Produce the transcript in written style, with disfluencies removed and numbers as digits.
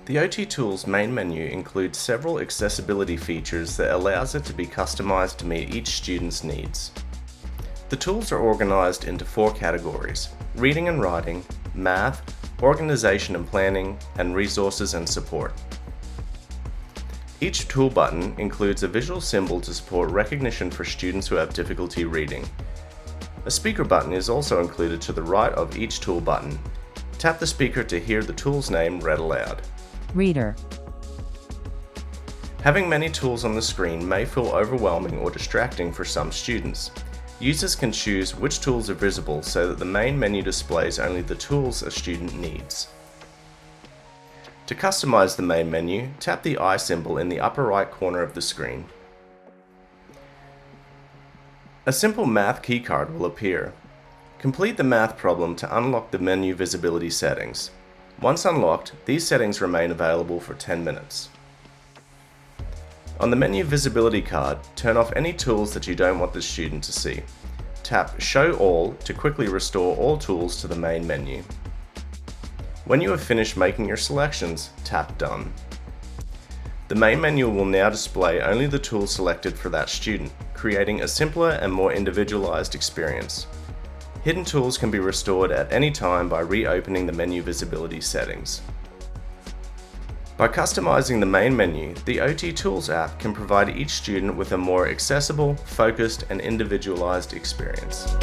The OT Tools main menu includes several accessibility features that allows it to be customized to meet each student's needs. The tools are organized into 4 categories: reading and writing, math, organization and planning, and resources and support. Each tool button includes a visual symbol to support recognition for students who have difficulty reading. A speaker button is also included to the right of each tool button. Tap the speaker to hear the tool's name read aloud. Reader. Having many tools on the screen may feel overwhelming or distracting for some students. Users can choose which tools are visible so that the main menu displays only the tools a student needs. To customize the main menu, tap the eye symbol in the upper right corner of the screen. A simple math keycard will appear. Complete the math problem to unlock the menu visibility settings. Once unlocked, these settings remain available for 10 minutes. On the menu visibility card, turn off any tools that you don't want the student to see. Tap Show All to quickly restore all tools to the main menu. When you have finished making your selections, tap Done. The main menu will now display only the tools selected for that student, creating a simpler and more individualized experience. Hidden tools can be restored at any time by reopening the menu visibility settings. By customizing the main menu, the OT Tools app can provide each student with a more accessible, focused, and individualized experience.